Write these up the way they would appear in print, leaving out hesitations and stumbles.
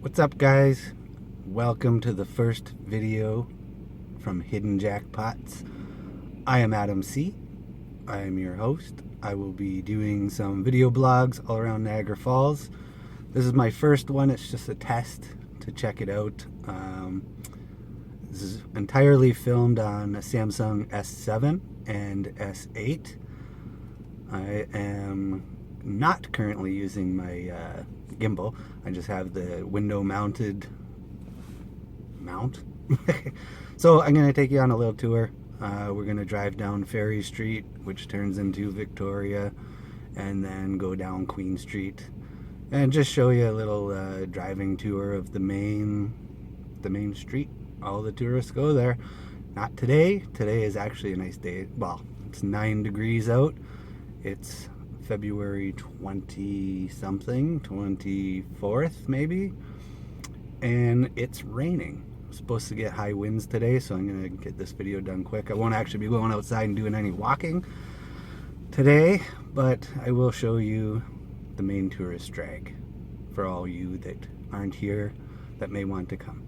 What's up, guys? Welcome to the first video from Hidden Jackpots. I am Adam C. I am your host. I will be doing some video blogs all around Niagara Falls. This is my first one. It's just a test to check it out. This is entirely filmed on a Samsung S7 and S8. I am not currently using my gimbal. I just have the window mounted mount. So I'm going to take you on a little tour. We're going to drive down Ferry Street, which turns into Victoria, and then go down Queen Street and just show you a little driving tour of the main street. All the tourists go there. Not today. Today is actually a nice day. Well, it's 9 degrees out. It's February 20 something, 24th maybe, and it's raining. I'm supposed to get high winds today, so I'm gonna get this video done quick. I won't actually be going outside and doing any walking today, but I will show you the main tourist drag for all you that aren't here that may want to come.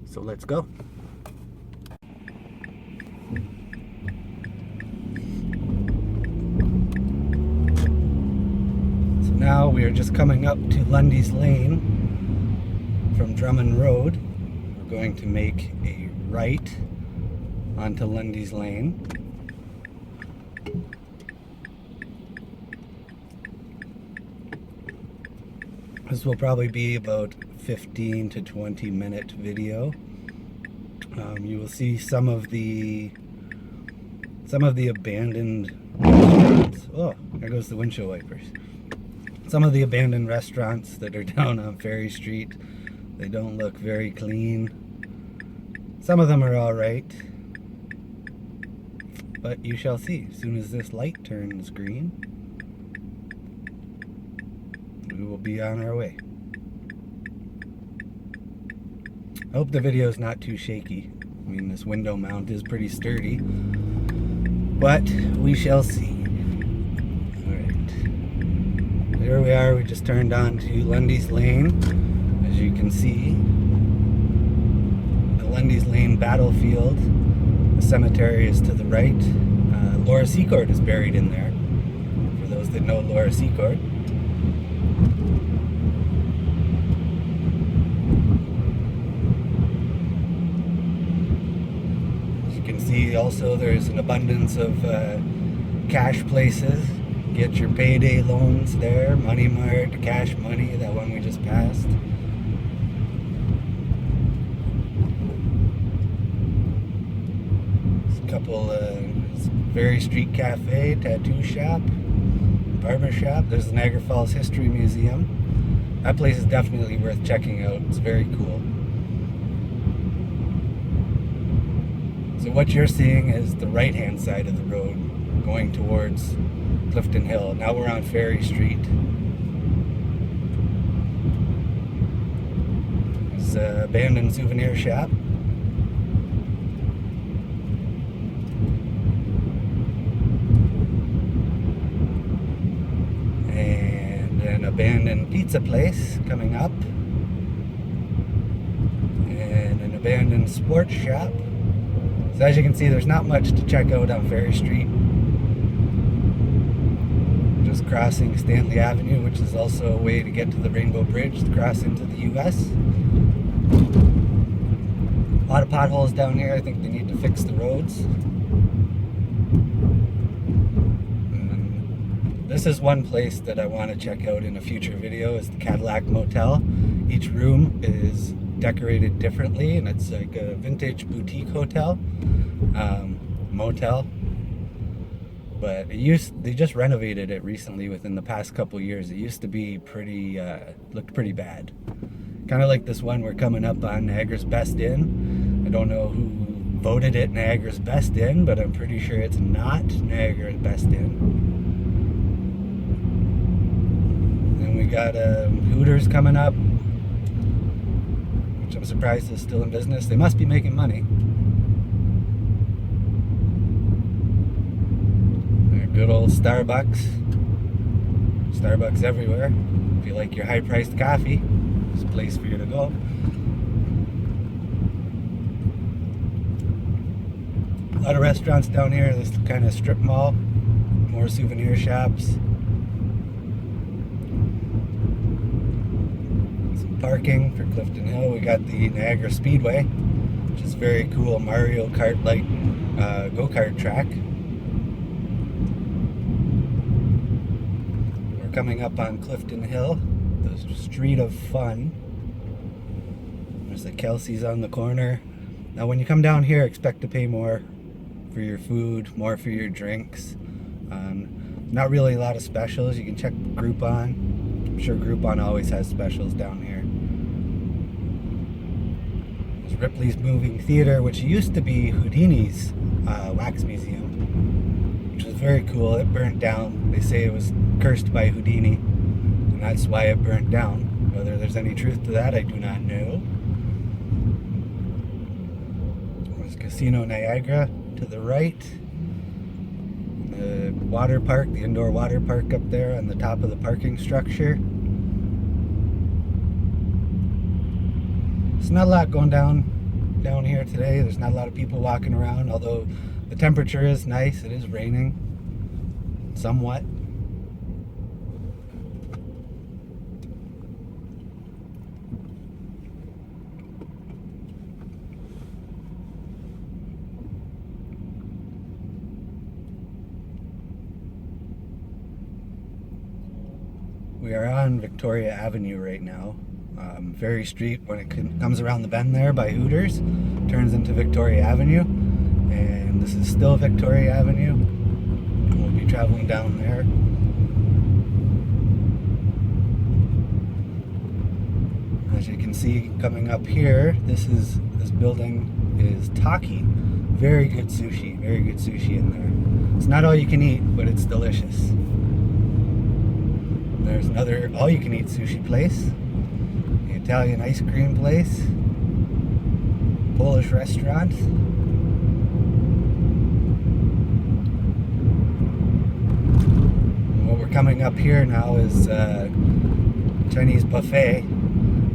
So let's go. Now we are just coming up to Lundy's Lane from Drummond Road. We're going to make a right onto Lundy's Lane. This will probably be about 15 to 20 minute video. You will see some of the abandoned restaurants. Oh, there goes the windshield wipers. Some of the abandoned restaurants that are down on Ferry Street, they don't look very clean. Some of them are alright, but you shall see. As soon as this light turns green, we will be on our way. I hope the video is not too shaky. I mean, this window mount is pretty sturdy, but we shall see. Here we are. We just turned on to Lundy's Lane. As you can see, the Lundy's Lane battlefield. The cemetery is to the right. Laura Secord is buried in there, for those that know Laura Secord. As you can see, also there's an abundance of cash places. Get your payday loans there, Money Mart, Cash Money, that one we just passed. There's a couple, Ferry Street Cafe, tattoo shop, barber shop. There's the Niagara Falls History Museum. That place is definitely worth checking out. It's very cool. So what you're seeing is the right-hand side of the road going towards Clifton Hill. Now we're on Ferry Street. There's an abandoned souvenir shop. And an abandoned pizza place coming up. And an abandoned sports shop. So as you can see, there's not much to check out on Ferry Street. Crossing Stanley Avenue, which is also a way to get to the Rainbow Bridge to cross into the US. A lot of potholes down here. I think they need to fix the roads. And this is one place that I want to check out in a future video, is the Cadillac Motel. Each room is decorated differently, and it's like a vintage boutique hotel, motel. But they just renovated it recently within the past couple years. It used to be pretty, looked pretty bad. Kind of like this one we're coming up on, Niagara's Best Inn. I don't know who voted it Niagara's Best Inn, but I'm pretty sure it's not Niagara's Best Inn. Then we got Hooters coming up, which I'm surprised is still in business. They must be making money. Good old Starbucks. Starbucks everywhere. If you like your high-priced coffee, this place for you to go. A lot of restaurants down here, this kind of strip mall, more souvenir shops. Some parking for Clifton Hill. We got the Niagara Speedway, which is very cool, Mario Kart-like go-kart track. We're coming up on Clifton Hill, the street of fun. There's the Kelsey's on the corner. Now when you come down here, expect to pay more for your food, more for your drinks. Not really a lot of specials. You can check Groupon. I'm sure Groupon always has specials down here. There's Ripley's Moving Theater, which used to be Houdini's wax museum, which was very cool. It burnt down. They say it was cursed by Houdini, and that's why it burnt down. Whether there's any truth to that, I do not know. There's Casino Niagara to the right. The water park, the indoor water park up there on the top of the parking structure. There's not a lot going down here today. There's not a lot of people walking around, although the temperature is nice. It is raining somewhat. We are on Victoria Avenue right now. Ferry Street, when it comes around the bend there by Hooters, turns into Victoria Avenue. And this is still Victoria Avenue. We'll be traveling down there. As you can see coming up here, this building is Taki. Very good sushi in there. It's not all you can eat, but it's delicious. There's another all-you-can-eat sushi place, the Italian ice cream place, Polish restaurant. And what we're coming up here now is Chinese buffet.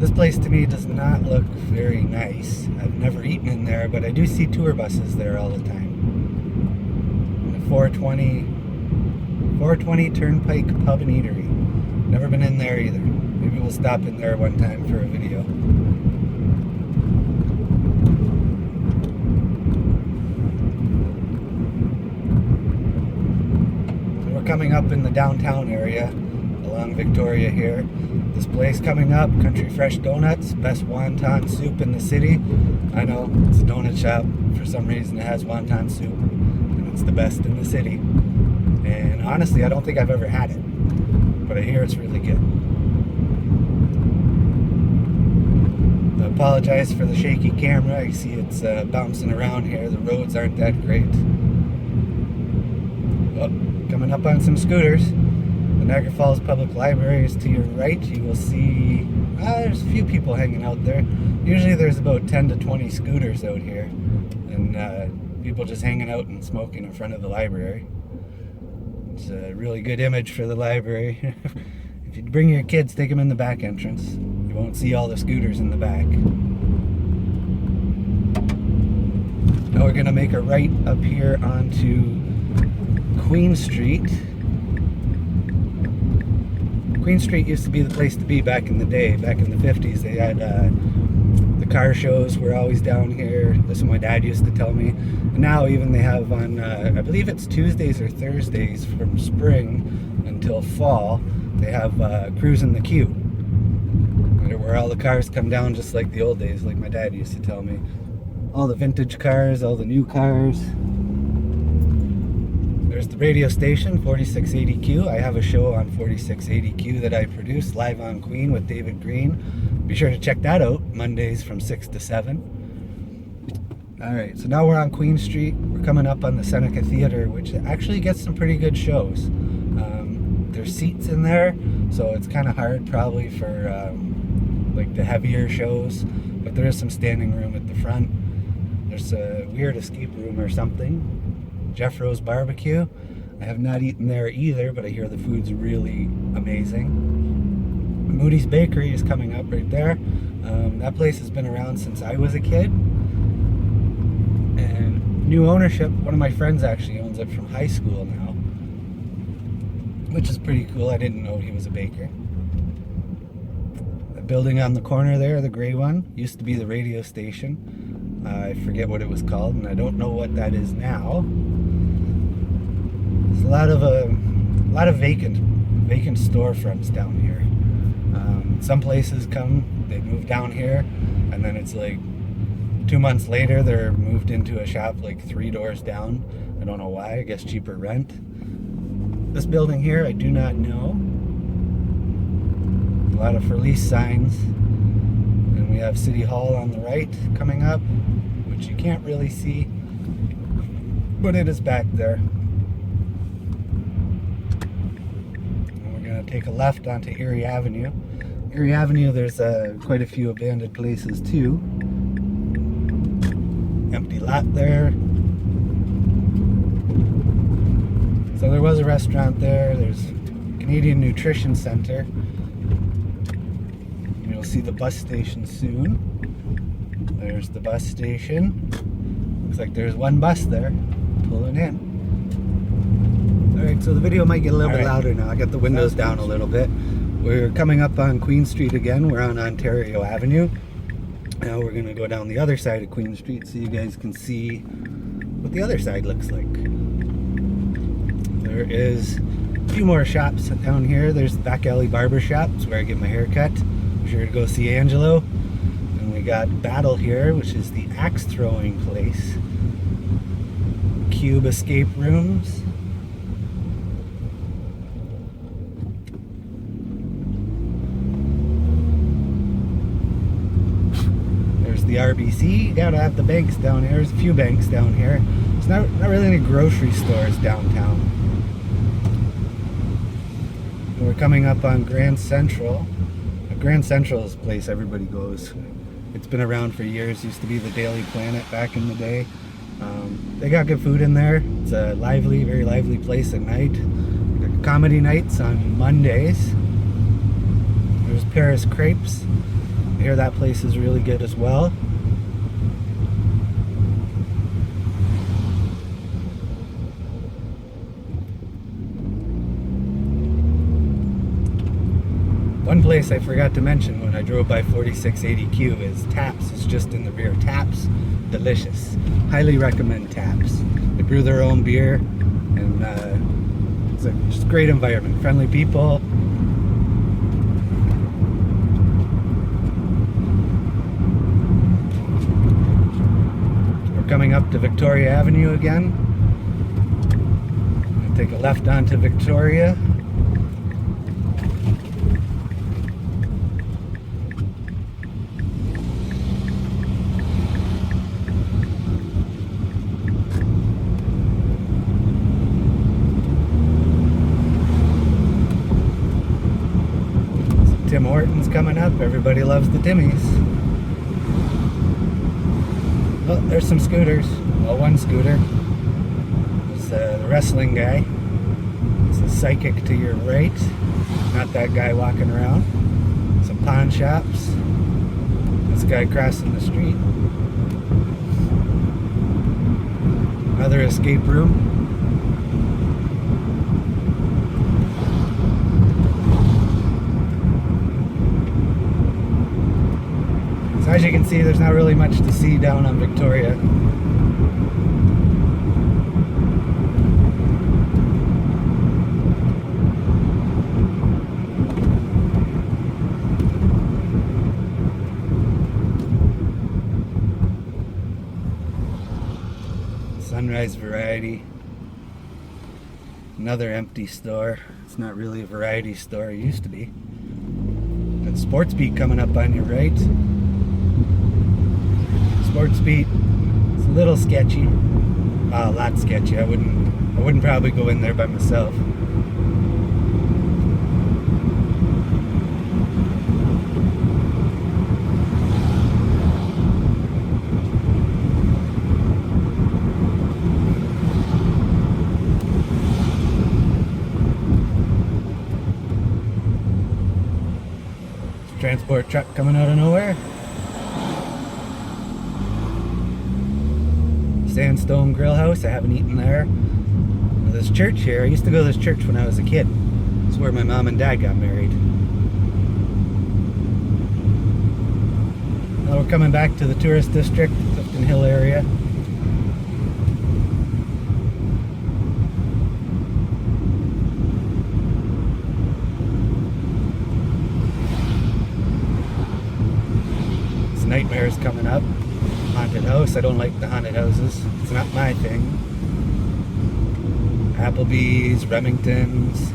This place to me does not look very nice. I've never eaten in there, but I do see tour buses there all the time. And the 420 Turnpike Pub and Eatery. Never been in there either. Maybe we'll stop in there one time for a video. So we're coming up in the downtown area along Victoria here. This place coming up, Country Fresh Donuts, best wonton soup in the city. I know, it's a donut shop. For some reason it has wonton soup, and it's the best in the city. And honestly, I don't think I've ever had it, but I hear it's really good. I apologize for the shaky camera. I see it's bouncing around here. The roads aren't that great. Oh, coming up on some scooters. The Niagara Falls Public Library is to your right. You will see there's a few people hanging out there. Usually there's about 10 to 20 scooters out here, and people just hanging out and smoking in front of the library. It's a really good image for the library. If you bring your kids, take them in the back entrance. You won't see all the scooters in the back. Now we're going to make a right up here onto Queen Street. Queen Street used to be the place to be back in the day, back in the 50s. They had the car shows were always down here. That's what my dad used to tell me. And now even they have on, I believe it's Tuesdays or Thursdays from spring until fall, they have Cruising the Queue, where all the cars come down just like the old days, like my dad used to tell me. All the vintage cars, all the new cars. There's the radio station, 4680Q. I have a show on 4680Q that I produce live on Queen with David Green. Be sure to check that out, Mondays from 6 to 7. Alright, so now we're on Queen Street. We're coming up on the Seneca Theater, which actually gets some pretty good shows. There's seats in there, so it's kind of hard probably for like the heavier shows, but there is some standing room at the front. There's a weird escape room or something. Jeffro's Barbecue. I have not eaten there either, but I hear the food's really amazing. Moody's Bakery is coming up right there. That place has been around since I was a kid. And new ownership, one of my friends actually owns it from high school now, which is pretty cool. I didn't know he was a baker. The building on the corner there, the gray one, used to be the radio station. I forget what it was called, and I don't know what that is now. There's a lot of vacant storefronts down here. Some places they move down here, and then it's like 2 months later they're moved into a shop like 3 doors down. I don't know why. I guess cheaper rent. This building here, I do not know. A lot of for lease signs, and we have City Hall on the right coming up, which you can't really see, but it is back there. And we're gonna take a left onto Erie Avenue. Erie Avenue, there's quite a few abandoned places too. Empty lot there. So there was a restaurant there. There's Canadian Nutrition Center. You'll see the bus station soon. There's the bus station. Looks like there's one bus there pulling in. Alright, so the video might get a little bit louder now. I got the windows down a little bit. We're coming up on Queen Street again. We're on Ontario Avenue. Now we're going to go down the other side of Queen Street so you guys can see what the other side looks like. There is a few more shops down here. There's the Back Alley Barber Shop. It's where I get my hair cut. I'm sure to go see Angelo. And we got Battle here, which is the axe throwing place. Cube escape rooms. The RBC. You gotta have the banks down here. There's a few banks down here. There's not really any grocery stores downtown. And we're coming up on Grand Central. Grand Central is a place everybody goes. It's been around for years. Used to be the Daily Planet back in the day. They got good food in there. It's a lively, very lively place at night. Comedy nights on Mondays. There's Paris Crepes. I hear that place is really good as well. One place I forgot to mention when I drove by 4680Q is Taps. It's just in the rear. Taps, delicious. Highly recommend Taps. They brew their own beer, and it's just a great environment. Friendly people. Coming up to Victoria Avenue again. I'll take a left onto Victoria. Some Tim Hortons coming up. Everybody loves the Timmies. Oh, there's some scooters. Well, one scooter. There's the wrestling guy. It's a psychic to your right. Not that guy walking around. Some pawn shops. This guy crossing the street. Another escape room. So as you can see, there's not really much to see down on Victoria. Sunrise Variety. Another empty store. It's not really a variety store. It used to be. Got Sports Beat coming up on your right. Sports Beat. It's a little sketchy. A lot sketchy. I wouldn't probably go in there by myself. transport truck coming out of nowhere. Sandstone Grill House, I haven't eaten there. This church here, I used to go to this church when I was a kid. It's where my mom and dad got married. Now we're coming back to the tourist district, Clifton Hill area. This Nightmare's coming up. Haunted house. I don't like the haunted houses. It's not my thing. Applebee's, Remington's.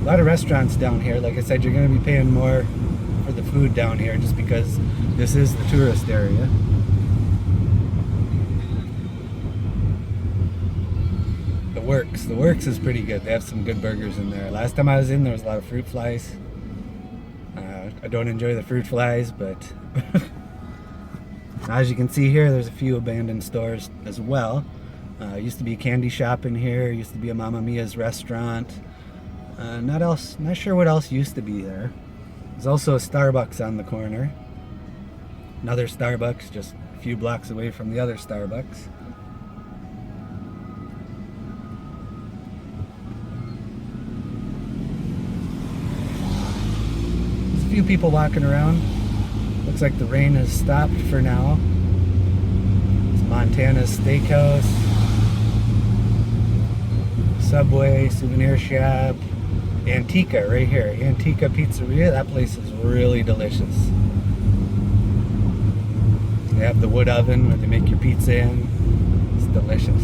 A lot of restaurants down here. Like I said, you're going to be paying more for the food down here just because this is the tourist area. The Works is pretty good. They have some good burgers in there. Last time I was in, there was a lot of fruit flies. I don't enjoy the fruit flies, but as you can see here, there's a few abandoned stores as well. Used to be a candy shop in here. Used to be a Mamma Mia's restaurant. Not sure what else used to be there. There's also a Starbucks on the corner. Another Starbucks just a few blocks away from the other Starbucks. There's a few people walking around. Looks like the rain has stopped for now. It's Montana's Steakhouse, Subway, Souvenir Shop, Antica right here. Antica Pizzeria. That place is really delicious. They have the wood oven where they make your pizza in. It's delicious.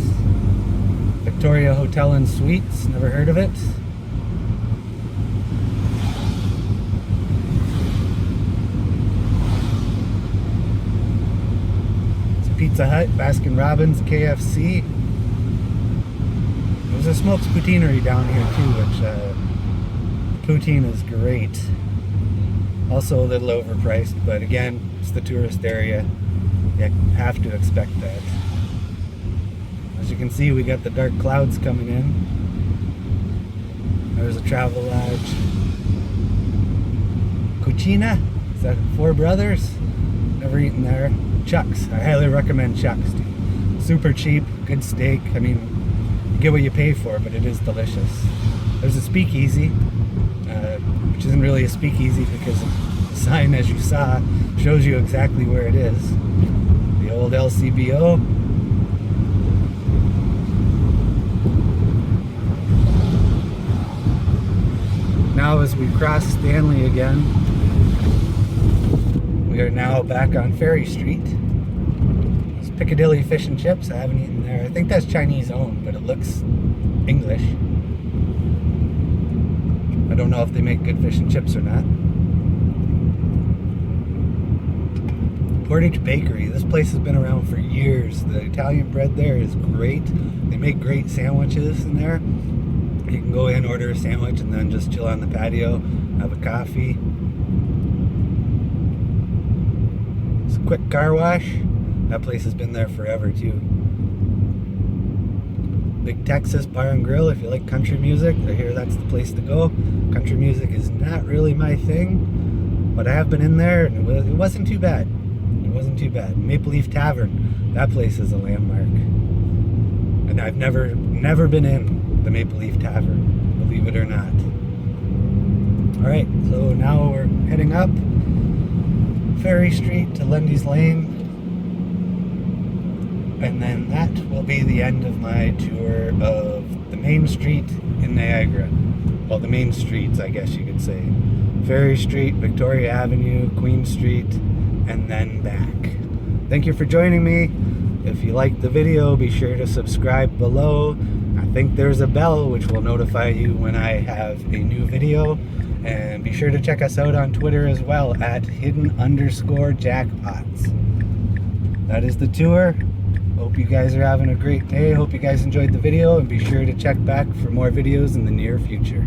Victoria Hotel and Suites. Never heard of it. Pizza Hut, Baskin Robbins, KFC. There's a smoked poutineery down here too, which poutine is great. Also a little overpriced, but again, it's the tourist area. You have to expect that. As you can see, we got the dark clouds coming in. There's a travel lodge. Cucina? Is that Four Brothers? Never eaten there. Chuck's. I highly recommend Chuck's, dude. Super cheap, good steak. I mean, you get what you pay for, but it is delicious. There's a speakeasy, which isn't really a speakeasy because the sign, as you saw, shows you exactly where it is. The old LCBO. Now as we cross Stanley again, we are now back on Ferry Street. It's Piccadilly Fish and Chips. I haven't eaten there. I think that's Chinese owned, but it looks English. I don't know if they make good fish and chips or not. Portage Bakery. This place has been around for years. The Italian bread there is great. They make great sandwiches in there. You can go in, order a sandwich, and then just chill on the patio, have a coffee. It's a quick car wash. That place has been there forever too. Big Texas Bar and Grill. If you like country music, I hear that's the place to go. Country music is not really my thing, but I have been in there and it wasn't too bad. It wasn't too bad. Maple Leaf Tavern. That place is a landmark. And I've never been in the Maple Leaf Tavern, believe it or not. Alright, so now we're heading up Ferry Street to Lundy's Lane. And then that will be the end of my tour of the main street in Niagara. Well, the main streets, I guess you could say. Ferry Street, Victoria Avenue, Queen Street, and then back. Thank you for joining me. If you liked the video, be sure to subscribe below. I think there's a bell which will notify you when I have a new video. And be sure to check us out on Twitter as well at hidden_jackpots. That is the tour. Hope you guys are having a great day. Hope you guys enjoyed the video, and be sure to check back for more videos in the near future.